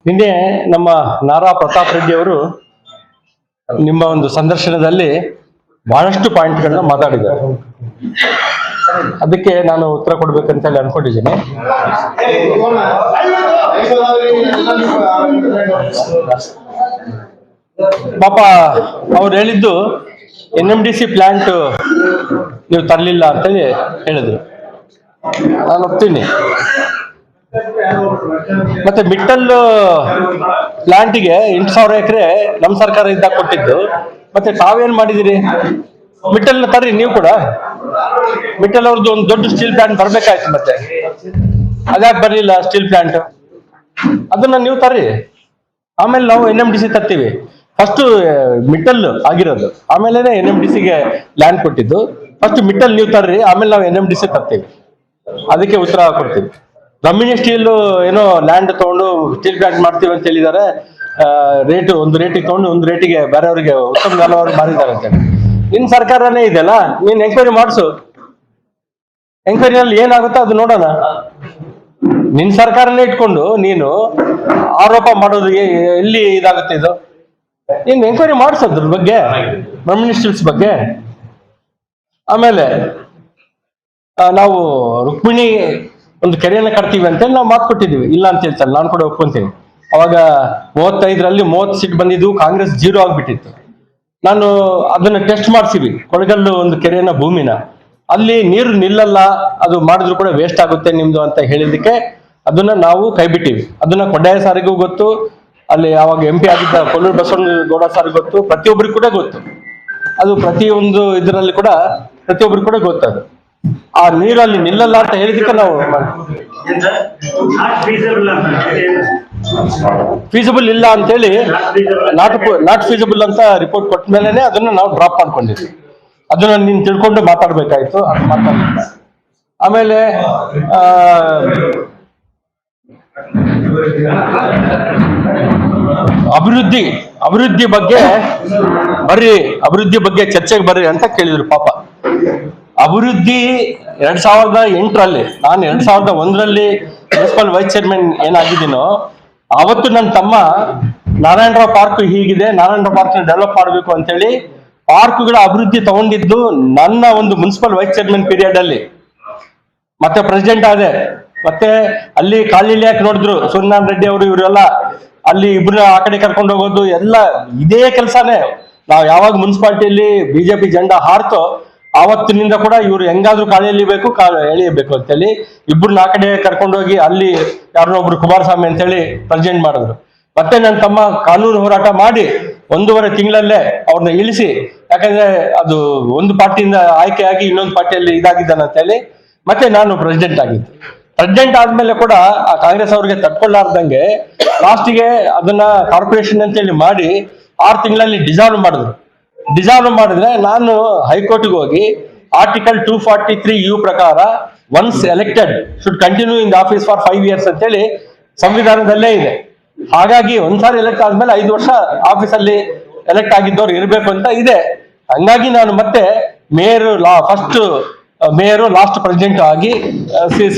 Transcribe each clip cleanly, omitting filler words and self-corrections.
ನಿನ್ನೆ ನಮ್ಮ ನಾರಾ ಪ್ರತಾಪ್ ರೆಡ್ಡಿ ಅವರು ನಿಮ್ಮ ಒಂದು ಸಂದರ್ಶನದಲ್ಲಿ ಬಹಳಷ್ಟು ಪಾಯಿಂಟ್ಗಳನ್ನ ಮಾತಾಡಿದ್ದಾರೆ. ಅದಕ್ಕೆ ನಾನು ಉತ್ತರ ಕೊಡ್ಬೇಕಂತ ಹೇಳಿ ಅನ್ಕೊಂಡಿದ್ದೀನಿ. ಪಾಪ ಅವ್ರು ಹೇಳಿದ್ದು NMDC ಪ್ಲಾಂಟ್ ನೀವು ತರಲಿಲ್ಲ ಅಂತೇಳಿ ಹೇಳಿದ್ರು. ನಾನು ಒಪ್ತೀನಿ. ಮತ್ತೆ ಮಿಟ್ಟಲ್ ಪ್ಲಾಂಟಿಗೆ 8,000 ಎಕರೆ ನಮ್ಮ ಸರ್ಕಾರ ಇದ್ದಾಗ ಕೊಟ್ಟಿದ್ದು. ಮತ್ತೆ ತಾವೇನ್ ಮಾಡಿದಿರಿ? ಮಿಟ್ಟಲ್ ತರ್ರಿ ನೀವು ಕೂಡ. ಮಿಟ್ಟಲ್ ಅವ್ರದ್ದು ಒಂದು ದೊಡ್ಡ ಸ್ಟೀಲ್ ಪ್ಲಾಂಟ್ ಬರ್ಬೇಕಾಯ್ತು. ಮತ್ತೆ ಅದ್ಯಾಕೆ ಬರ್ಲಿಲ್ಲ ಸ್ಟೀಲ್ ಪ್ಲಾಂಟ್? ಅದನ್ನ ನೀವು ತರ್ರಿ, ಆಮೇಲೆ ನಾವು NMDC ತರ್ತೀವಿ. ಫಸ್ಟ್ ಮಿಟ್ಟಲ್ ಆಗಿರೋದು, ಆಮೇಲೆ NMDCಗೆ ಲ್ಯಾಂಡ್ ಕೊಟ್ಟಿದ್ದು. ಫಸ್ಟ್ ಮಿಟ್ಟಲ್ ನೀವು ತರ್ರಿ, ಆಮೇಲೆ ನಾವು NMDC ತರ್ತೀವಿ. ಅದಕ್ಕೆ ಉತ್ತರ ಕೊಡ್ತೀವಿ. ಬ್ರಹ್ಮಿಣಿ ಸ್ಟೀಲ್ ಏನೋ ಲ್ಯಾಂಡ್ ತಗೊಂಡು ಸ್ಟೀಲ್ ಪ್ಲಾಂಟ್ ಮಾಡ್ತೀವಿ ಅಂತ ಹೇಳಿದ್ದಾರೆ. ಒಂದು ರೇಟಿಗೆ ತಗೊಂಡು ಒಂದು ರೇಟಿಗೆ ಬೇರೆಯವರಿಗೆ ಉತ್ತಮ ಗಾಲವರು ಮಾರಿದ್ದಾರೆ ಅಂತ. ನಿನ್ ಸರ್ಕಾರನೇ ಇದೆಯಲ್ಲ, ನೀನ್ ಎಂಕ್ವೈರಿ ಮಾಡಿಸು. ಎಂಕ್ವೈರಿನಲ್ಲಿ ಏನಾಗುತ್ತೋ ಅದು ನೋಡೋಣ. ನಿನ್ ಸರ್ಕಾರನೇ ಇಟ್ಕೊಂಡು ನೀನು ಆರೋಪ ಮಾಡೋದು ಎಲ್ಲಿ ಇದಾಗುತ್ತೆ ಇದು? ನೀನ್ ಎಂಕ್ವೈರಿ ಮಾಡಿಸೋದ್ರ ಬಗ್ಗೆ, ಬ್ರಹ್ಮಿಣಿ ಸ್ಟೀಲ್ಸ್ ಬಗ್ಗೆ. ಆಮೇಲೆ ನಾವು ರುಕ್ಮಿಣಿ ಒಂದು ಕೆರೆಯನ್ನ ಕಟ್ತೀವಿ ಅಂತೇಳಿ ನಾವು ಮಾತು ಕೊಟ್ಟಿದ್ದೀವಿ. ಇಲ್ಲ ಅಂತ ಹೇಳ್ತಾರೆ, ನಾನು ಕೂಡ ಒಪ್ಕೊಂತೀನಿ. ಅವಾಗ 35ರಲ್ಲಿ 30 ಸೀಟ್ ಬಂದಿದ್ದು, ಕಾಂಗ್ರೆಸ್ 0 ಆಗ್ಬಿಟ್ಟಿತ್ತು. ನಾನು ಅದನ್ನ ಟೆಸ್ಟ್ ಮಾಡಿಸಿವಿ, ಕೊಳಗಲ್ಲು ಒಂದು ಕೆರೆಯನ್ನ ಭೂಮಿನ, ಅಲ್ಲಿ ನೀರು ನಿಲ್ಲಲ್ಲ, ಅದು ಮಾಡಿದ್ರು ಕೂಡ ವೇಸ್ಟ್ ಆಗುತ್ತೆ ನಿಮ್ದು ಅಂತ ಹೇಳಿದಕ್ಕೆ ಅದನ್ನ ನಾವು ಕೈ ಬಿಟ್ಟಿವಿ. ಅದನ್ನ ಕೊಡ್ಡಾಯ ಸಾರಿಗೂ ಗೊತ್ತು, ಅಲ್ಲಿ ಯಾವಾಗ MP ಆಗಿದ್ದ ಕೊಲ್ಲೂರು ಬಸವನಗೌಡ ಸಾರ್ ಗೊತ್ತು, ಪ್ರತಿಯೊಬ್ಬರಿಗೂ ಕೂಡ ಗೊತ್ತು. ಅದು ಪ್ರತಿಯೊಂದು ಇದರಲ್ಲಿ ಕೂಡ ಪ್ರತಿಯೊಬ್ಬರಿಗೂ ಕೂಡ ಗೊತ್ತದು. ಆ ನೀರು ಅಲ್ಲಿ ನಿಲ್ಲಲ್ಲ ಅಂತ ಹೇಳಿದಕ್ಕೆ ನಾವು ಫೀಸಿಬಲ್ ಇಲ್ಲ ಅಂತೇಳಿ ನಾಟ್ ಫೀಸಿಬಲ್ ಅಂತ ರಿಪೋರ್ಟ್ ಕೊಟ್ಟ ಮೇಲೆನೆ ಅದನ್ನ ನಾವು ಡ್ರಾಪ್ ಮಾಡ್ಕೊಂಡಿದ್ವಿ. ಅದನ್ನ ನೀನ್ ತಿಳ್ಕೊಂಡು ಮಾತಾಡ್ಬೇಕಾಯ್ತು, ಅದು ಮಾತಾಡ್ಲಿಲ್ಲ. ಆಮೇಲೆ ಅಭಿವೃದ್ಧಿ ಬಗ್ಗೆ ಚರ್ಚೆಗೆ ಬರ್ರಿ ಅಂತ ಕೇಳಿದ್ರು. ಪಾಪ ಅಭಿವೃದ್ಧಿ 2008ರಲ್ಲಿ, ನಾನು 2001ರಲ್ಲಿ ಮುನ್ಸಿಪಲ್ ವೈಸ್ ಚೇರ್ಮನ್ ಏನಾಗಿದ್ದೀನೋ ಅವತ್ತು ನನ್ನ ತಮ್ಮ ನಾರಾಯಣರಾವ್ ಪಾರ್ಕ್ ಹೀಗಿದೆ, ನಾರಾಯಣರಾವ್ ಪಾರ್ಕ್ ಡೆವಲಪ್ ಮಾಡಬೇಕು ಅಂತೇಳಿ ಪಾರ್ಕ್ಗಳ ಅಭಿವೃದ್ಧಿ ತಗೊಂಡಿದ್ದು ನನ್ನ ಒಂದು ಮುನ್ಸಿಪಲ್ ವೈಸ್ ಚೇರ್ಮನ್ ಪೀರಿಯಡ್ ಅಲ್ಲಿ. ಮತ್ತೆ ಪ್ರೆಸಿಡೆಂಟ್ ಆದೆ. ಮತ್ತೆ ಅಲ್ಲಿ ಕಾಲಿಲಿ ಯಾಕೆ ನೋಡಿದ್ರು ಸೂರ್ಯನಾರಾಯಣ ರೆಡ್ಡಿ ಅವರು, ಇವರೆಲ್ಲ ಅಲ್ಲಿ ಇಬ್ರು ಆ ಕಡೆ ಕರ್ಕೊಂಡು ಹೋಗೋದು ಎಲ್ಲ ಇದೇ ಕೆಲಸನೇ. ನಾವು ಯಾವಾಗ ಮುನ್ಸಿಪಾಲಿಟಿಯಲ್ಲಿ BJP ಜೆಂಡಾ ಹಾರ್ತೋ ಆವತ್ತಿನಿಂದ ಕೂಡ ಇವ್ರು ಹೆಂಗಾದ್ರೂ ಕಾಲು ಎಳಿಬೇಕು, ಕಾಲು ಎಳಿಯಬೇಕು ಅಂತೇಳಿ ಇಬ್ಬರನ್ನ ಆ ಕಡೆ ಕರ್ಕೊಂಡೋಗಿ ಅಲ್ಲಿ ಯಾರನ್ನೊಬ್ರು ಕುಮಾರಸ್ವಾಮಿ ಅಂತೇಳಿ ಪ್ರೆಸಿಡೆಂಟ್ ಮಾಡಿದ್ರು. ಮತ್ತೆ ನನ್ನ ತಮ್ಮ ಕಾನೂನು ಹೋರಾಟ ಮಾಡಿ 1.5 ತಿಂಗಳಲ್ಲೇ ಅವ್ರನ್ನ ಇಳಿಸಿ, ಯಾಕಂದ್ರೆ ಅದು ಒಂದು ಪಾರ್ಟಿಯಿಂದ ಆಯ್ಕೆಯಾಗಿ ಇನ್ನೊಂದು ಪಾರ್ಟಿಯಲ್ಲಿ ಇದಾಗಿದ್ದಾನೆ ಅಂತೇಳಿ ಮತ್ತೆ ನಾನು ಪ್ರೆಸಿಡೆಂಟ್ ಆಗಿದ್ದೆ. ಪ್ರೆಸಿಡೆಂಟ್ ಆದ್ಮೇಲೆ ಕೂಡ ಆ ಕಾಂಗ್ರೆಸ್ ಅವ್ರಿಗೆ ತಡ್ಕೊಳ್ಳಾರ್ದಂಗೆ ಲಾಸ್ಟಿಗೆ ಅದನ್ನ ಕಾರ್ಪೊರೇಷನ್ ಅಂತೇಳಿ ಮಾಡಿ 6 ತಿಂಗಳಲ್ಲಿ ಡಿಸಾಲ್ವ್ ಮಾಡಿದ್ರು. ಡಿಸಾಲ್ವ್ ಮಾಡಿದ್ರೆ ನಾನು ಹೈಕೋರ್ಟ್ಗೆ ಹೋಗಿ ಆರ್ಟಿಕಲ್ 243U ಪ್ರಕಾರ once elected should continue in the office for 5 years ಅಂತೇಳಿ ಸಂವಿಧಾನದಲ್ಲೇ ಇದೆ. ಹಾಗಾಗಿ ಒಂದ್ಸಾರಿ ಎಲೆಕ್ಟ್ ಆದ್ಮೇಲೆ 5 ವರ್ಷ ಆಫೀಸಲ್ಲಿ ಎಲೆಕ್ಟ್ ಆಗಿದ್ದವ್ರು ಇರಬೇಕು ಅಂತ ಇದೆ. ಹಂಗಾಗಿ ನಾನು ಮತ್ತೆ ಫಸ್ಟ್ ಮೇಯರು ಲಾಸ್ಟ್ ಪ್ರೆಸಿಡೆಂಟ್ ಆಗಿ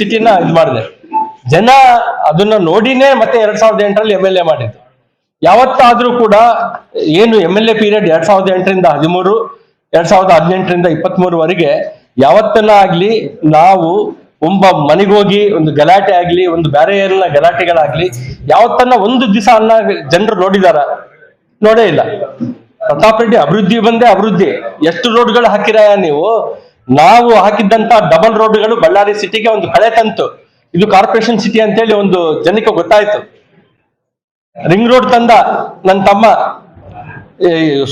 ಸಿಟಿನ ಇದು ಮಾಡಿದೆ. ಜನ ಅದನ್ನ ನೋಡಿನೇ ಮತ್ತೆ 2008ರಲ್ಲಿ MLA ಮಾಡಿದ್ದು. ಯಾವತ್ತಾದ್ರೂ ಕೂಡ ಏನು MLA ಪೀರಿಯಡ್ 2008ರಿಂದ 13, 2018ರಿಂದ 23ವರೆಗೆ ಯಾವತ್ತನ್ನ ಆಗ್ಲಿ ನಾವು ಒಬ್ಬ ಮನೆಗೋಗಿ ಒಂದು ಗಲಾಟೆ ಆಗ್ಲಿ, ಒಂದು ಬೇರೆ ಎಲ್ಲ ಗಲಾಟೆಗಳಾಗ್ಲಿ ಯಾವತ್ತನ್ನ ಒಂದು ದಿವಸ ಅನ್ನ ಜನರು ನೋಡಿದಾರ? ನೋಡೇ ಇಲ್ಲ. ಪ್ರತಾಪ್ ರೆಡ್ಡಿ ಅಭಿವೃದ್ಧಿ ಎಷ್ಟು ರೋಡ್ಗಳು ಹಾಕಿರಾಯ ನೀವು? ನಾವು ಹಾಕಿದ್ದಂತ ಡಬಲ್ ರೋಡ್ಗಳು ಬಳ್ಳಾರಿ ಸಿಟಿಗೆ ಒಂದು ಕಳೆ ತಂತು. ಇದು ಕಾರ್ಪೊರೇಷನ್ ಸಿಟಿ ಅಂತೇಳಿ ಒಂದು ಜನಕ್ಕೆ ಗೊತ್ತಾಯ್ತು. ರಿಂಗ್ ರೋಡ್ ತಂದ ನನ್ನ ತಮ್ಮ,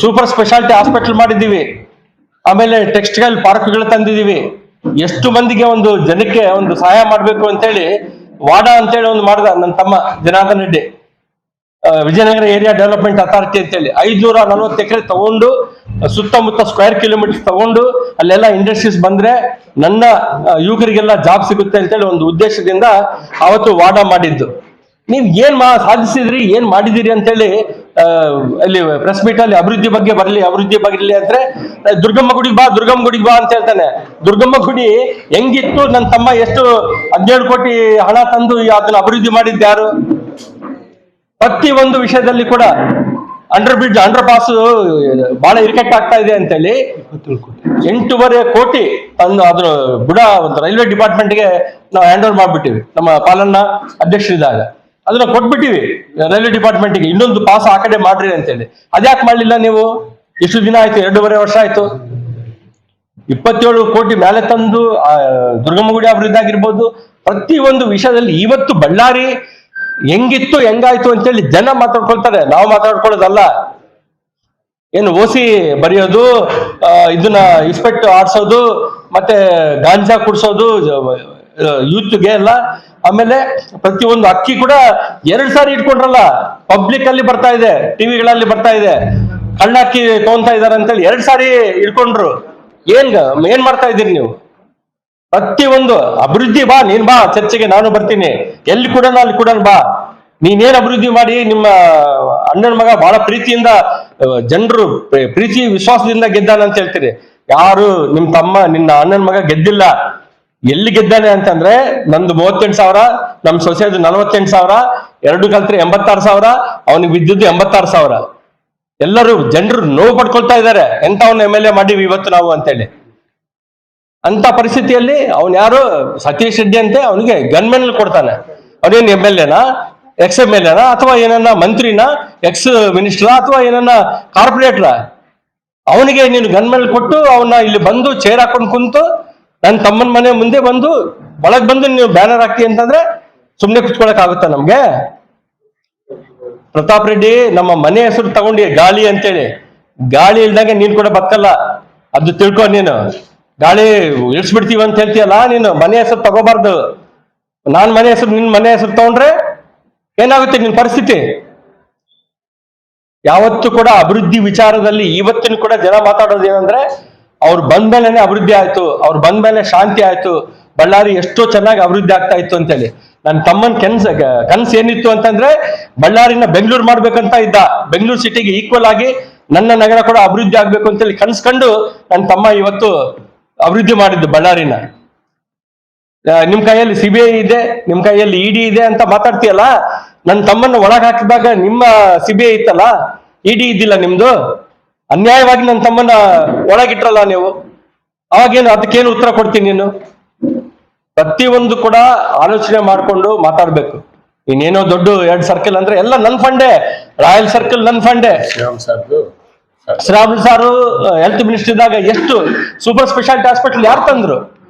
ಸೂಪರ್ ಸ್ಪೆಷಾಲಿಟಿ ಹಾಸ್ಪಿಟಲ್ ಮಾಡಿದ್ದೀವಿ, ಆಮೇಲೆ ಟೆಕ್ಸ್ಟೈಲ್ ಪಾರ್ಕ್ಗಳು ತಂದಿದ್ದೀವಿ. ಎಷ್ಟು ಮಂದಿಗೆ ಒಂದು ಜನಕ್ಕೆ ಒಂದು ಸಹಾಯ ಮಾಡ್ಬೇಕು ಅಂತೇಳಿ ವಾಡಾ ಅಂತೇಳಿ ಒಂದು ಮಾಡ್ದ ನನ್ನ ತಮ್ಮ Janardhan Reddy, Vijayanagara area development authority ಅಂತೇಳಿ 540 ಎಕರೆ ತಗೊಂಡು ಸುತ್ತಮುತ್ತ ಸ್ಕ್ವೇರ್ ಕಿಲೋಮೀಟರ್ ತಗೊಂಡು ಅಲ್ಲೆಲ್ಲ ಇಂಡಸ್ಟ್ರೀಸ್ ಬಂದ್ರೆ ನನ್ನ ಯುವಕರಿಗೆಲ್ಲ ಜಾಬ್ ಸಿಗುತ್ತೆ ಅಂತೇಳಿ ಒಂದು ಉದ್ದೇಶದಿಂದ ಅವತ್ತು ವಾಡಾ ಮಾಡಿದ್ದು. ನೀವ್ ಏನ್ ಸಾಧಿಸಿದ್ರಿ, ಏನ್ ಮಾಡಿದಿರಿ ಅಂತೇಳಿ ಅಲ್ಲಿ ಪ್ರೆಸ್ ಮೀಟ್ ಅಲ್ಲಿ ಅಭಿವೃದ್ಧಿ ಬಗ್ಗೆ ಬರಲಿ ಅಂದ್ರೆ ದುರ್ಗಮ್ಮ ಗುಡಿಗೆ ಬಾ ಅಂತ ಹೇಳ್ತಾನೆ. ದುರ್ಗಮ್ಮ ಗುಡಿ ಹೆಂಗಿತ್ತು? ನನ್ನ ತಮ್ಮ ಎಷ್ಟು 17 ಕೋಟಿ ಹಣ ತಂದು ಅದನ್ನ ಅಭಿವೃದ್ಧಿ ಮಾಡಿದ್ಯಾರು? ಪ್ರತಿ ಒಂದು ವಿಷಯದಲ್ಲಿ ಕೂಡ ಅಂಡರ್ ಬ್ರಿಡ್ಜ್ ಅಂಡರ್ ಪಾಸ್ ಬಹಳ ಇರಿಕೆಟ್ ಆಗ್ತಾ ಇದೆ ಅಂತೇಳಿ 8.5 ಕೋಟಿ ಅದ್ರ ಬುಡ ಒಂದು ರೈಲ್ವೆ ಡಿಪಾರ್ಟ್ಮೆಂಟ್ಗೆ ನಾವು ಹ್ಯಾಂಡ್ ಓವರ್ ಮಾಡ್ಬಿಟ್ಟಿವಿ. ನಮ್ಮ ಪಾಲನ್ನ ಅಧ್ಯಕ್ಷರಿದ್ದಾಗ ಅದನ್ನ ಕೊಟ್ಬಿಟ್ಟಿವಿ ರೈಲ್ವೆ ಡಿಪಾರ್ಟ್ಮೆಂಟ್ಗೆ, ಇನ್ನೊಂದು ಪಾಸ್ ಆ ಕಡೆ ಮಾಡ್ರಿ ಅಂತೇಳಿ. ಅದ್ಯಾಕೆ ಮಾಡ್ಲಿಲ್ಲ ನೀವು? ಇಷ್ಟು ದಿನ ಆಯ್ತು, 2.5 ವರ್ಷ ಆಯ್ತು. 27 ಕೋಟಿ ಮೇಲೆ ತಂದು ದುರ್ಗಮ್ಮಗುಡಿ ಅಭಿವೃದ್ಧಿ ಆಗಿರ್ಬೋದು, ಪ್ರತಿ ಒಂದು ವಿಷಯದಲ್ಲಿ ಇವತ್ತು ಬಳ್ಳಾರಿ ಹೆಂಗಿತ್ತು ಹೆಂಗಾಯ್ತು ಅಂತೇಳಿ ಜನ ಮಾತಾಡ್ಕೊಳ್ತಾರೆ, ನಾವು ಮಾತಾಡ್ಕೊಳ್ಳೋದಲ್ಲ. ಏನು ಓಸಿ ಬರೆಯೋದು, ಇದನ್ನ ಇಸ್ಪೆಕ್ಟ್ ಆಡ್ಸೋದು, ಮತ್ತೆ ಗಾಂಜಾ ಕುಡ್ಸೋದು ಯೂತ್ಗೆ ಎಲ್ಲ. ಆಮೇಲೆ ಪ್ರತಿಯೊಂದು ಅಕ್ಕಿ ಕೂಡ 2 ಸಾರಿ ಇಟ್ಕೊಂಡ್ರಲ್ಲ, ಪಬ್ಲಿಕ್ ಅಲ್ಲಿ ಬರ್ತಾ ಇದೆ, ಟಿವಿಗಳಲ್ಲಿ ಬರ್ತಾ ಇದೆ, ಕಳ್ಳಕ್ಕಿ ತಗೊಂತಾ ಇದಾರೆ ಅಂತೇಳಿ 2 ಸಾರಿ ಇಟ್ಕೊಂಡ್ರು. ಏನ್ ಮಾಡ್ತಾ ಇದ್ದೀರಿ ನೀವು? ಪ್ರತಿಯೊಂದು ಅಭಿವೃದ್ಧಿ ಬಾ, ನೀನ್ ಬಾ ಚರ್ಚೆಗೆ, ನಾನು ಬರ್ತೀನಿ. ಎಲ್ಲಿ ಕೂಡ ಅಲ್ಲಿ ಕೂಡ ಬಾ. ನೀನೇನ್ ಅಭಿವೃದ್ಧಿ ಮಾಡಿ ನಿಮ್ಮ ಅಣ್ಣನ ಮಗ ಬಹಳ ಪ್ರೀತಿಯಿಂದ ಜನರು ಪ್ರೀತಿ ವಿಶ್ವಾಸದಿಂದ ಗೆದ್ದಾನ ಅಂತ ಹೇಳ್ತೀರಿ. ಯಾರು ನಿಮ್ ತಮ್ಮ ನಿನ್ನ ಅಣ್ಣನ ಮಗ ಗೆದ್ದಿಲ್ಲ. ಎಲ್ಲಿ ಗೆದ್ದಾನೆ ಅಂತಂದ್ರೆ, ನಂದು 38,000, ನಮ್ ಸೊಸೆದು 48,000, 2 ಕಲ್ತ್ರೆ 86,000, ಅವನಿಗೆ ಬಿದ್ದಿದ್ದು 86,000. ಎಲ್ಲರೂ ಜನರು ನೋವು ಪಡ್ಕೊಳ್ತಾ ಇದ್ದಾರೆ, ಎಂತವನ್ನ MLA ಮಾಡಿವಿ ಇವತ್ತು ನಾವು ಅಂತೇಳಿ. ಅಂತ ಪರಿಸ್ಥಿತಿಯಲ್ಲಿ ಅವನ್ ಯಾರು ಸತೀಶ್ ರೆಡ್ಡಿ ಅಂತೆ, ಅವನಿಗೆ ಗನ್ಮೆನ್ ಕೊಡ್ತಾನೆ. ಅವನೇನ್ MLAನಾ, ex-MLAನಾ, ಅಥವಾ ಏನನ್ನ ಮಂತ್ರಿನ, ಎಕ್ಸ್ ಮಿನಿಸ್ಟರ್, ಅಥವಾ ಏನನ್ನ ಕಾರ್ಪೊರೇಟ್ರ? ಅವನಿಗೆ ನೀನು ಗನ್ಮೆನ್ ಕೊಟ್ಟು ಅವನ್ನ ಇಲ್ಲಿ ಬಂದು ಚೇರ್ ಹಾಕೊಂಡು ಕುಂತು ನನ್ನ ತಮ್ಮನ ಮನೆ ಮುಂದೆ ಬಂದು ಒಳಗ್ ಬಂದು ನೀವು ಬ್ಯಾನರ್ ಹಾಕಿ ಅಂತಂದ್ರೆ ಸುಮ್ನೆ ಕುತ್ಕೊಳಕ್ ಆಗುತ್ತಾ ನಮ್ಗೆ? ಪ್ರತಾಪ್ ರೆಡ್ಡಿ ನಮ್ಮ ಮನೆ ಹೆಸರು ತಗೊಂಡಿ ಗಾಳಿ ಅಂತೇಳಿ. ಗಾಳಿ ಇಲ್ದಂಗೆ ನೀನ್ ಕೂಡ ಬದುಕಲ್ಲ, ಅದು ತಿಳ್ಕೊ ನೀನು. ಗಾಳಿ ಇಳಿಸ್ಬಿಡ್ತೀವಿ ಅಂತ ಹೇಳ್ತೀಯಲ್ಲ, ನೀನು ಮನೆ ಹೆಸರು ತಗೋಬಾರ್ದು. ನಾನ್ ಮನೆ ಹೆಸರು, ನಿನ್ ಮನೆ ಹೆಸರು ತಗೊಂಡ್ರೆ ಏನಾಗುತ್ತೆ ನಿನ್ ಪರಿಸ್ಥಿತಿ? ಯಾವತ್ತು ಕೂಡ ಅಭಿವೃದ್ಧಿ ವಿಚಾರದಲ್ಲಿ ಇವತ್ತಿನ ಕೂಡ ಜನ ಮಾತಾಡೋದು ಏನಂದ್ರೆ, ಅವ್ರು ಬಂದ್ಮೇಲೆನೆ ಅಭಿವೃದ್ಧಿ ಆಯ್ತು, ಅವ್ರು ಬಂದ್ಮೇಲೆ ಶಾಂತಿ ಆಯ್ತು, ಬಳ್ಳಾರಿ ಎಷ್ಟೋ ಚೆನ್ನಾಗಿ ಅಭಿವೃದ್ಧಿ ಆಗ್ತಾ ಇತ್ತು ಅಂತೇಳಿ. ನನ್ನ ತಮ್ಮನ್ ಕನ್ಸ್ ಏನಿತ್ತು ಅಂತಂದ್ರೆ, ಬಳ್ಳಾರಿನ ಬೆಂಗಳೂರು ಮಾಡ್ಬೇಕಂತ ಇದ್ದ. ಬೆಂಗಳೂರು ಸಿಟಿಗೆ ಈಕ್ವಲ್ ಆಗಿ ನನ್ನ ನಗರ ಕೂಡ ಅಭಿವೃದ್ಧಿ ಆಗ್ಬೇಕು ಅಂತೇಳಿ ಕನ್ಸ್ಕೊಂಡು ನನ್ನ ತಮ್ಮ ಇವತ್ತು ಅಭಿವೃದ್ಧಿ ಮಾಡಿದ್ದು ಬಳ್ಳಾರಿನ. ನಿಮ್ ಕೈಯಲ್ಲಿ CBI ಇದೆ, ನಿಮ್ ಕೈಯಲ್ಲಿ ED ಇದೆ ಅಂತ ಮಾತಾಡ್ತೀಯಲ್ಲ. ನನ್ನ ತಮ್ಮನ್ನ ಒಳಗ್ ಹಾಕಿದಾಗ ನಿಮ್ಮ CBI ಇತ್ತಲ್ಲ, ED ಇದ್ದಿಲ್ಲ ನಿಮ್ದು. ಅನ್ಯಾಯವಾಗಿ ನನ್ನ ತಮ್ಮನ್ನ ಒಳಗಿಟ್ರಲ್ಲ ನೀವು. ಅವಾಗೇನು ಅದಕ್ಕೇನು ಉತ್ತರ ಕೊಡ್ತೀನಿ ನೀನು? ಪ್ರತಿಯೊಂದು ಕೂಡ ಆಲೋಚನೆ ಮಾಡ್ಕೊಂಡು ಮಾತಾಡ್ಬೇಕು. ಇನ್ನೇನೋ ದೊಡ್ಡ 2 ಸರ್ಕಲ್ ಅಂದ್ರೆ ಎಲ್ಲ ನನ್ ಫಂಡೆ. ರಾಯಲ್ ಸರ್ಕಲ್ ನನ್ ಫಂಡೆ. ಶ್ರಾವಣ್ ಸಾರು ಹೆಲ್ತ್ ಮಿನಿಸ್ಟರ್ ಇದ್ದಾಗ ಎಷ್ಟು ಸೂಪರ್ ಸ್ಪೆಷಾಲಿಟಿ ಹಾಸ್ಪಿಟಲ್ ಯಾರು ತಂದ್ರು?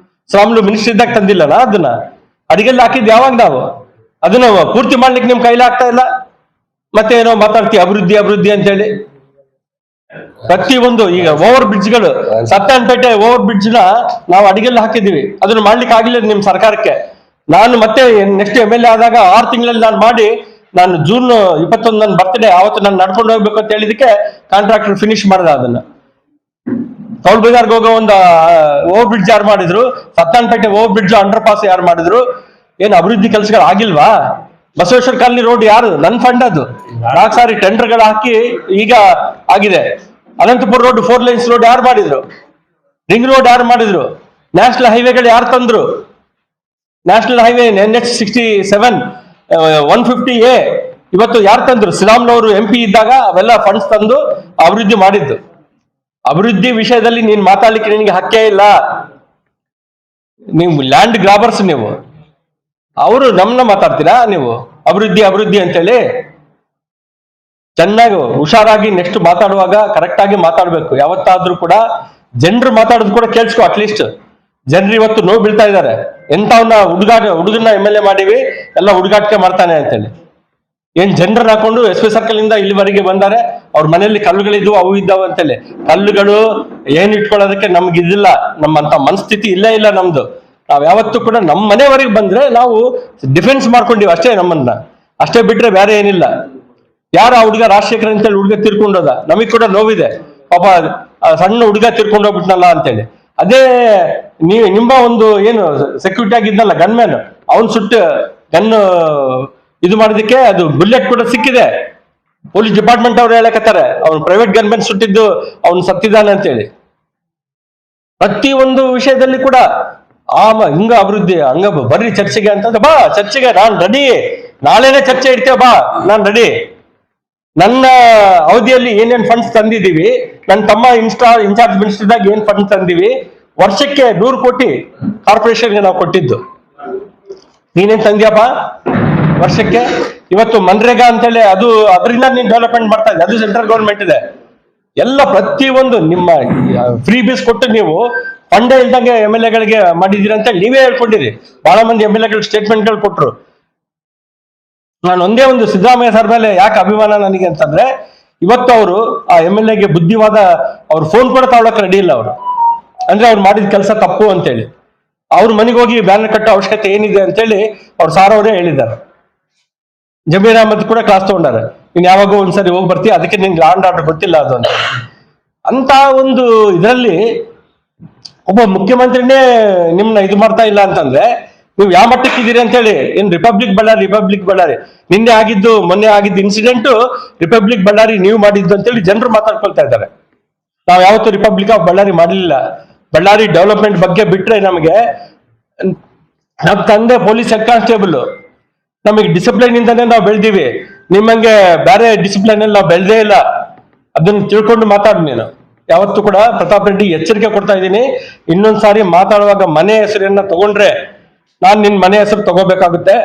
ಶ್ರಾವಣ್ ಮಿನಿಸ್ಟರ್ ಇದ್ದಾಗ ತಂದಿಲ್ಲನ ಅದನ್ನ? ಅಡಿಗೆಲ್ಲ ಹಾಕಿದ್ ಯಾವಾಗ ನಾವು? ಅದನ್ನ ಪೂರ್ತಿ ಮಾಡ್ಲಿಕ್ಕೆ ನಿಮ್ ಕೈಲಿ ಆಗ್ತಾ ಇಲ್ಲ. ಮತ್ತೆ ಏನೋ ಮಾತಾಡ್ತೀವಿ ಅಭಿವೃದ್ಧಿ ಅಭಿವೃದ್ಧಿ ಅಂತ ಹೇಳಿ. ಪ್ರತಿಯೊಂದು ಈಗ ಓವರ್ ಬ್ರಿಡ್ಜ್ಗಳು, ಸತ್ತನಪೇಟೆ ಓವರ್ ಬ್ರಿಡ್ಜ್ ನ ನಾವು ಅಡಿಗೆಲ್ಲ ಹಾಕಿದೀವಿ, ಅದನ್ನ ಮಾಡ್ಲಿಕ್ಕೆ ಆಗಿಲ್ಲ ನಿಮ್ ಸರ್ಕಾರಕ್ಕೆ. ನಾನು ಮತ್ತೆ ನೆಕ್ಸ್ಟ್ MLA ಆದಾಗ 6 ತಿಂಗಳಲ್ಲಿ ನಾನು ಮಾಡಿ, ನಾನು ಜೂನ್ 21 ನನ್ನ ಬರ್ತ್ಡೇ ಅವತ್ತು ನಾನು ನಡ್ಕೊಂಡು ಹೋಗ್ಬೇಕು ಅಂತ ಹೇಳಿದಕ್ಕೆ ಕಾಂಟ್ರಾಕ್ಟರ್ ಫಿನಿಶ್ ಮಾಡಿದ. ಅದನ್ನ ಕೌಲ್ ಬಜಾರ್ಗೆ ಹೋಗೋ ಒಂದು ಓವರ್ ಬ್ರಿಡ್ಜ್ ಯಾರು ಮಾಡಿದ್ರು? ಸತ್ತನಪೇಟೆ ಓವರ್ ಬ್ರಿಡ್ಜ್ ಅಂಡರ್ ಪಾಸ್ ಯಾರು ಮಾಡಿದ್ರು? ಏನು ಅಭಿವೃದ್ಧಿ ಕೆಲಸಗಳು ಆಗಿಲ್ವಾ? ಬಸವೇಶ್ವರ ಕಾಲನಿ ರೋಡ್ ಯಾರು? ನನ್ ಫಂಡ್ ಅದು. 4 ಸಾರಿ ಟೆಂಡರ್ಗಳು ಹಾಕಿ ಈಗ ಆಗಿದೆ. ಅನಂತಪುರ ರೋಡ್ 4 ಲೈನ್ಸ್ ರೋಡ್ ಯಾರು ಮಾಡಿದ್ರು? ರಿಂಗ್ ರೋಡ್ ಯಾರು ಮಾಡಿದ್ರು? ನ್ಯಾಷನಲ್ ಹೈವೇಗಳು ಯಾರು ತಂದ್ರು? ನ್ಯಾಷನಲ್ ಹೈವೇ NH 67 150A ಇವತ್ತು ಯಾರು ತಂದ್ರು? ಶ್ರೀರಾಮ್ನವರು MP ಇದ್ದಾಗ ಅವೆಲ್ಲ ಫಂಡ್ಸ್ ತಂದು ಅಭಿವೃದ್ಧಿ ಮಾಡಿದ್ದು. ಅಭಿವೃದ್ಧಿ ವಿಷಯದಲ್ಲಿ ನೀನ್ ಮಾತಾಡ್ಲಿಕ್ಕೆ ನಿನಗೆ ಹಕ್ಕೇ ಇಲ್ಲ. ನೀವು ಲ್ಯಾಂಡ್ ಗ್ರಾಬರ್ಸ್ ನೀವು. ಅವರು ನಮ್ಮನ್ನ ಮಾತಾಡ್ತೀರಾ ನೀವು ಅಭಿವೃದ್ಧಿ ಅಭಿವೃದ್ಧಿ ಅಂತೇಳಿ? ಚೆನ್ನಾಗಿ ಹುಷಾರಾಗಿ ನೆಕ್ಸ್ಟ್ ಮಾತಾಡುವಾಗ ಕರೆಕ್ಟ್ ಆಗಿ ಮಾತಾಡ್ಬೇಕು. ಯಾವತ್ತಾದ್ರೂ ಕೂಡ ಜನರು ಮಾತಾಡೋದು ಕೂಡ ಕೇಳಿಸ್ಕೊ. ಅಟ್ಲೀಸ್ಟ್ ಜನರು ಇವತ್ತು ನೋವು ಬೀಳ್ತಾ ಇದ್ದಾರೆ. ಎಂತವನ್ನ ಹುಡುಗನ್ನ MLA ಮಾಡಿವಿ, ಎಲ್ಲ ಹುಡುಗಾಟಿಕೆ ಮಾಡ್ತಾನೆ ಅಂತೇಳಿ. ಏನ್ ಜನರನ್ನ ಹಾಕೊಂಡು SP ಸರ್ಕಲ್ ಇಂದ ಇಲ್ಲಿವರೆಗೆ ಬಂದಾರೆ. ಅವ್ರ ಮನೆಯಲ್ಲಿ ಕಲ್ಲುಗಳಿದ್ವು, ಅವು ಇದ್ದಾವ ಅಂತೇಳಿ. ಕಲ್ಲುಗಳು ಏನ್ ಇಟ್ಕೊಳ್ಳೋದಕ್ಕೆ ನಮ್ಗೆ ಇದಿಲ್ಲ, ನಮ್ಮಂತ ಮನಸ್ಥಿತಿ ಇಲ್ಲೇ ಇಲ್ಲ ನಮ್ದು. ನಾವ್ ಯಾವತ್ತೂ ಕೂಡ ನಮ್ಮ ಮನೆವರೆಗೆ ಬಂದ್ರೆ ನಾವು ಡಿಫೆನ್ಸ್ ಮಾಡ್ಕೊಂಡಿವಿ ಅಷ್ಟೇ, ನಮ್ಮನ್ನ ಅಷ್ಟೇ ಬಿಟ್ರೆ ಬೇರೆ ಏನಿಲ್ಲ. ಯಾರು ಆ ಹುಡುಗ ರಾಜಶೇಖರ್ ಅಂತೇಳಿ ಹುಡುಗ ತೀರ್ಕೊಂಡೋದ, ನಮಗ್ ಕೂಡ ನೋವಿದೆ ಪಾಪ. ಸಣ್ಣ ಹುಡುಗ ತೀರ್ಕೊಂಡೋಗ್ಬಿಟ್ನಲ್ಲ ಅಂತೇಳಿ. ಅದೇ ನಿಮ್ಮ ಒಂದು ಏನು ಸೆಕ್ಯೂರಿಟಿ ಆಗಿದ್ನಲ್ಲ ಗನ್ಮ್ಯಾನ್, ಅವನ್ ಸುಟ್ಟು ಗನ್ ಇದು ಮಾಡೋದಕ್ಕೆ ಅದು ಬುಲೆಟ್ ಕೂಡ ಸಿಕ್ಕಿದೆ. ಪೊಲೀಸ್ ಡಿಪಾರ್ಟ್ಮೆಂಟ್ ಅವ್ರು ಹೇಳಕತ್ತಾರೆ ಅವ್ನು ಪ್ರೈವೇಟ್ ಗನ್ಮ್ಯಾನ್ ಸುಟ್ಟಿದ್ದು ಅವ್ನು ಸತ್ತಿದ್ದಾನೆ ಅಂತೇಳಿ. ಪ್ರತಿ ಒಂದು ವಿಷಯದಲ್ಲಿ ಕೂಡ ಹಿಂಗ ಅಭಿವೃದ್ಧಿ ಹಂಗ ಬರ್ರಿ ಚರ್ಚೆಗೆ ಅಂತಂದ್ರೆ ಬಾ ಚರ್ಚೆಗೆ, ನಾನ್ ರೆಡಿ. ನಾಳೆನೆ ಚರ್ಚೆ ಇಡ್ತೇವೆ ಬಾ, ನಾನ್ ರೆಡಿ. ನನ್ನ ಅವಧಿಯಲ್ಲಿ ಏನೇನ್ ಫಂಡ್ಸ್ ತಂದಿದ್ದೀವಿ, ನನ್ನ ತಮ್ಮ ಇನ್ಚಾರ್ಜ್ ಮಿನಿಸ್ಟರ್ದಾಗ ಏನ್ ಫಂಡ್ಸ್ ತಂದಿವಿ, ವರ್ಷಕ್ಕೆ 100 ಕೋಟಿ ಕಾರ್ಪೊರೇಷನ್ಗೆ ನಾವು ಕೊಟ್ಟಿದ್ದು. ನೀನೇನ್ ತಂದ್ಯಪ್ಪ ವರ್ಷಕ್ಕೆ? ಇವತ್ತು ಮನ್ರೇಗಾ ಅಂತೇಳಿ ಅದರಿಂದ ನೀನ್ ಡೆವಲಪ್ಮೆಂಟ್ ಮಾಡ್ತಾ ಇದ್ದೆ, ಅದು ಸೆಂಟ್ರಲ್ ಗೌರ್ಮೆಂಟ್ ಇದೆ. ಎಲ್ಲ ಪ್ರತಿಯೊಂದು ನಿಮ್ಮ ಫ್ರೀ ಬೀಸ್ ಕೊಟ್ಟು ನೀವು ಫಂಡೇ ಇಲ್ದಂಗೆ MLA ಗಳಿಗೆ ಮಾಡಿದೀರ ಅಂತ ನೀವೇ ಹೇಳ್ಕೊಂಡಿರಿ. ಬಹಳ ಮಂದಿ MLA ಗಳು ಸ್ಟೇಟ್ಮೆಂಟ್ಗಳು ಕೊಟ್ರು. ನಾನು ಒಂದೇ ಒಂದು ಸಿದ್ದರಾಮಯ್ಯ ಸರ್ ಮೇಲೆ ಯಾಕೆ ಅಭಿಮಾನ ನನಗೆ ಅಂತಂದ್ರೆ, ಇವತ್ತು ಅವರು ಆ MLA ಗೆ ಬುದ್ಧಿವಾದ, ಅವ್ರ ಫೋನ್ ಕೂಡ ತಗೊಳಕ್ ರೆಡಿ ಇಲ್ಲ ಅವರು. ಅಂದ್ರೆ ಅವ್ರು ಮಾಡಿದ ಕೆಲಸ ತಪ್ಪು ಅಂತೇಳಿ ಅವ್ರ ಮನೆಗೆ ಹೋಗಿ ಬ್ಯಾನರ್ ಕಟ್ಟೋ ಅವಶ್ಯಕತೆ ಏನಿದೆ ಅಂತೇಳಿ ಅವ್ರು ಸಾರ್ ಅವರೇ ಹೇಳಿದ್ದಾರೆ. ಜಮೀರ್ ಅಹಮದ್ ಕೂಡ ಕ್ಲಾಸ್ ತಗೊಂಡಾರೆ, ನೀನ್ ಯಾವಾಗೋ ಒಂದ್ಸರಿ ಹೋಗಿ ಬರ್ತೀಯ, ಅದಕ್ಕೆ ನಿನ್ಗೆ ಲಾಂಡ್ ಆರ್ಡರ್ ಗೊತ್ತಿಲ್ಲ ಅದು ಅಂತ ಒಂದು ಇದರಲ್ಲಿ ಒಬ್ಬ ಮುಖ್ಯಮಂತ್ರಿನೇ ನಿಮ್ನ ಇದು ಮಾಡ್ತಾ ಇಲ್ಲ ಅಂತಂದ್ರೆ ನೀವು ಯಾವ ಮಟ್ಟಕ್ಕೆ ಇದೀರಿ ಅಂತ ಹೇಳಿ. ಏನ್ ರಿಪಬ್ಲಿಕ್ ಬಳ್ಳಾರಿ ಮೊನ್ನೆ ಆಗಿದ್ದು ಇನ್ಸಿಡೆಂಟ್ ರಿಪಬ್ಲಿಕ್ ಬಳ್ಳಾರಿ ನೀವು ಮಾಡಿದ್ದು ಅಂತೇಳಿ ಜನರು ಮಾತಾಡ್ಕೊಳ್ತಾ ಇದ್ದಾರೆ. ನಾವ್ ಯಾವತ್ತೂ ರಿಪಬ್ಲಿಕ್ ಆಫ್ ಬಳ್ಳಾರಿ ಮಾಡಲಿಲ್ಲ. ಬಳ್ಳಾರಿ ಡೆವಲಪ್ಮೆಂಟ್ ಬಗ್ಗೆ ಬಿಟ್ರೆ ನಮಗೆ ನಮ್ ತಂದೆ ಪೊಲೀಸ್ ಹೆಡ್ ಕಾನ್ಸ್ಟೇಬಲ್, ನಮಗೆ ಡಿಸಿಪ್ಲೈನ್ ಇಂದಾನೆ ನಾವು ಬೆಳೆದಿವಿ. ನಿಮ್ಮಂಗೆ ಬೇರೆ ಡಿಸಿಪ್ಲೈನ್ ಅಲ್ಲಿ ನಾವು ಬೆಳೆದೇ ಇಲ್ಲ. ಅದನ್ನ ತಿಳ್ಕೊಂಡು ಮಾತಾಡ್ ನೀನು. ಯಾವತ್ತೂ ಕೂಡ ಪ್ರತಾಪ್ ರೆಡ್ಡಿ ಎಚ್ಚರಿಕೆ ಕೊಡ್ತಾ ಇದ್ದೀನಿ, ಇನ್ನೊಂದ್ಸಾರಿ ಮಾತಾಡುವಾಗ ಮನೆ ಹೆಸರನ್ನ ತಗೊಂಡ್ರೆ ನಾನ್ ನಿನ್ ಮನೆ ಹೆಸರು ತಗೋಬೇಕಾಗುತ್ತೆ,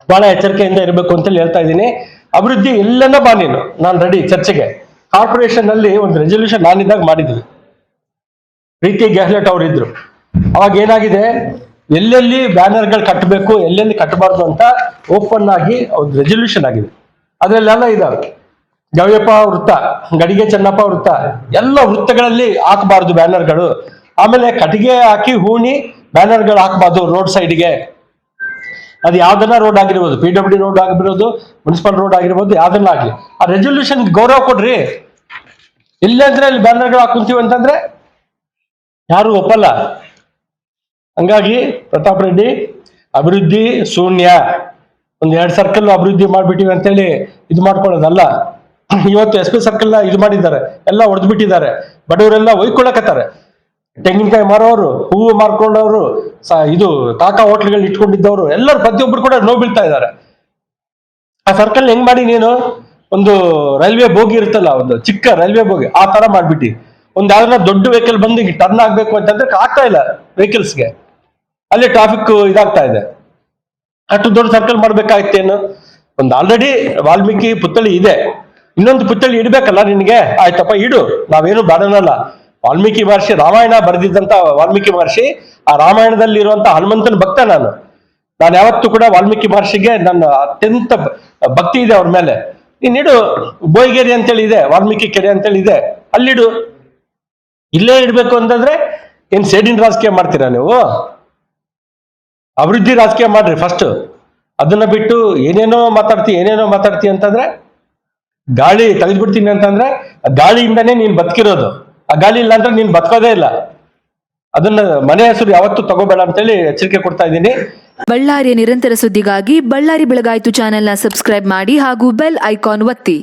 ಬಹಳ ಎಚ್ಚರಿಕೆಯಿಂದ ಇರಬೇಕು ಅಂತೇಳಿ ಹೇಳ್ತಾ ಇದ್ದೀನಿ. ಅಭಿವೃದ್ಧಿ ಎಲ್ಲೆಲ್ಲ ಬಾ ನೀನು, ನಾನು ರೆಡಿ ಚರ್ಚೆಗೆ. ಕಾರ್ಪೊರೇಷನ್ ಅಲ್ಲಿ ಒಂದು ರೆಸೊಲ್ಯೂಷನ್ ನಾನಿದ್ದಾಗ ಮಾಡಿದ್ವಿ, ಪ್ರೀತಿ ಗೆಹ್ಲಟ್ ಅವ್ರು ಇದ್ರು. ಅವಾಗ ಏನಾಗಿದೆ, ಎಲ್ಲೆಲ್ಲಿ ಬ್ಯಾನರ್ಗಳು ಕಟ್ಟಬೇಕು ಎಲ್ಲೆಲ್ಲಿ ಕಟ್ಟಬಾರ್ದು ಅಂತ ಓಪನ್ ಆಗಿ ಒಂದು ರೆಸೊಲ್ಯೂಷನ್ ಆಗಿದೆ. ಅದ್ರಲ್ಲೆಲ್ಲ ಇದಾವೆ. ಗವ್ಯಪ್ಪ ವೃತ್ತ, ಗಡಿಗೆ ಚೆನ್ನಪ್ಪ ವೃತ್ತ, ಎಲ್ಲ ವೃತ್ತಗಳಲ್ಲಿ ಹಾಕಬಾರ್ದು ಬ್ಯಾನರ್ಗಳು. ಆಮೇಲೆ ಕಟ್ಟಿಗೆ ಹಾಕಿ ಹೂಣಿ ಬ್ಯಾನರ್ಗಳು ಹಾಕಬಾರ್ದು ರೋಡ್ ಸೈಡ್ಗೆ. ಅದು ಯಾವ್ದನ್ನ ರೋಡ್ ಆಗಿರ್ಬೋದು, PWD ರೋಡ್ ಆಗಿರ್ಬೋದು, ಮುನ್ಸಿಪಲ್ ರೋಡ್ ಆಗಿರ್ಬೋದು, ಯಾವ್ದನ್ನ ಆಗ್ಲಿ ಆ ರೆಸೊಲ್ಯೂಷನ್ ಗೌರವ ಕೊಡ್ರಿ. ಇಲ್ಲಂದ್ರೆ ಅಲ್ಲಿ ಬ್ಯಾನರ್ಗಳು ಹಾಕೊಂತೀವಿ ಅಂತಂದ್ರೆ ಯಾರು ಒಪ್ಪಲ್ಲ. ಹಂಗಾಗಿ ಪ್ರತಾಪ್ ರೆಡ್ಡಿ ಅಭಿವೃದ್ಧಿ ಶೂನ್ಯ. ಒಂದ್ 2 ಸರ್ಕಲ್ ಅಭಿವೃದ್ಧಿ ಮಾಡ್ಬಿಟ್ಟಿವಿ ಅಂತೇಳಿ ಇದು ಮಾಡ್ಕೊಳ್ಳೋದಲ್ಲ. ಇವತ್ತು SP ಸರ್ಕಲ್ ಇದು ಮಾಡಿದ್ದಾರೆ, ಎಲ್ಲ ಹೊಡೆದು ಬಿಟ್ಟಿದ್ದಾರೆ. ಬಡವರೆಲ್ಲ ಒಯ್ಕೊಳ್ಳಕತ್ತಾರೆ. ತೆಂಗಿನಕಾಯಿ ಮಾರೋರು, ಹೂವು ಮಾರ್ಕೊಂಡವರು, ಇದು ಕಾಕಾ ಹೋಟ್ಲ್ಗಳು ಇಟ್ಕೊಂಡಿದ್ದವರು ಎಲ್ಲರೂ ಪ್ರತಿಯೊಬ್ಬರು ಕೂಡ ನೋವು ಬೀಳ್ತಾ ಇದ್ದಾರೆ. ಆ ಸರ್ಕಲ್ ಹೆಂಗ್ ಮಾಡಿ ನೀನು ಒಂದು ರೈಲ್ವೆ ಬೋಗಿ ಇರುತ್ತಲ್ಲ, ಒಂದು ಚಿಕ್ಕ ರೈಲ್ವೆ ಬೋಗಿ ಆ ತರ ಮಾಡ್ಬಿಟ್ಟಿ. ಒಂದ್ ಯಾವ್ದನ್ನ ದೊಡ್ಡ ವೆಹಿಕಲ್ ಬಂದು ಟರ್ನ್ ಆಗ್ಬೇಕು ಅಂತಂದ್ರೆ ಆಗ್ತಾ ಇಲ್ಲ ವೆಹಿಕಲ್ಸ್ಗೆ, ಅಲ್ಲಿ ಟ್ರಾಫಿಕ್ ಇದಾಗ್ತಾ ಇದೆ. ಅಷ್ಟು ದೊಡ್ಡ ಸರ್ಕಲ್ ಮಾಡ್ಬೇಕಾಯ್ತೇನು? ಒಂದು ಆಲ್ರೆಡಿ ವಾಲ್ಮೀಕಿ ಪುತ್ಥಳಿ ಇದೆ, ಇನ್ನೊಂದು ಪುತ್ಥಳಿ ಇಡ್ಬೇಕಲ್ಲ ನಿನ್ಗೆ. ಆಯ್ತಪ್ಪ ಇಡು, ನಾವೇನು ಬಾಡನಲ್ಲ. ವಾಲ್ಮೀಕಿ ಮಹರ್ಷಿ ರಾಮಾಯಣ ಬರೆದಿದ್ದಂತ ವಾಲ್ಮೀಕಿ ಮಹರ್ಷಿ, ಆ ರಾಮಾಯಣದಲ್ಲಿ ಇರುವಂತ ಹನುಮಂತನ ಭಕ್ತ ನಾನು ಯಾವತ್ತೂ ಕೂಡ ವಾಲ್ಮೀಕಿ ಮಹರ್ಷಿಗೆ ನನ್ನ ಅತ್ಯಂತ ಭಕ್ತಿ ಇದೆ ಅವ್ರ ಮೇಲೆ. ನೀನಿಡು, ಬೋಯಿಗೆರೆ ಅಂತೇಳಿ ಇದೆ, ವಾಲ್ಮೀಕಿ ಕೆರೆ ಅಂತೇಳಿ ಇದೆ, ಅಲ್ಲಿಡು. ಇಲ್ಲೇ ಇಡ್ಬೇಕು ಅಂತಂದ್ರೆ ಏನ್ ಸೇಡಿನ ರಾಜಕೀಯ ಮಾಡ್ತೀರಾ ನೀವು? ಅಭಿವೃದ್ಧಿ ರಾಜಕೀಯ ಮಾಡ್ರಿ ಫಸ್ಟ್. ಅದನ್ನ ಬಿಟ್ಟು ಏನೇನೋ ಮಾತಾಡ್ತಿ ಅಂತಂದ್ರೆ, ಗಾಳಿ ತೆಗೆದ್ಬಿಡ್ತೀನಿ ಅಂತಂದ್ರೆ ಗಾಳಿಯಿಂದಾನೇ ನೀನ್ ಬದುಕಿರೋದು. ಆ ಗಾಳಿ ಇಲ್ಲ ಅಂದ್ರೆ ನೀನ್ ಬದುಕೋದೇ ಇಲ್ಲ. ಅದನ್ನ ಮನೆ ಹೆಸರು ಯಾವತ್ತೂ ತಗೋಬೇಡ ಅಂತೇಳಿ ಎಚ್ಚರಿಕೆ ಕೊಡ್ತಾ ಇದ್ದೀನಿ. ಬಳ್ಳಾರಿಯ ನಿರಂತರ ಸುದ್ದಿಗಾಗಿ ಬಳ್ಳಾರಿ ಬೆಳಗಾಯಿತು ಚಾನೆಲ್ನ ಸಬ್ಸ್ಕ್ರೈಬ್ ಮಾಡಿ ಹಾಗೂ ಬೆಲ್ ಐಕಾನ್ ಒತ್ತಿ.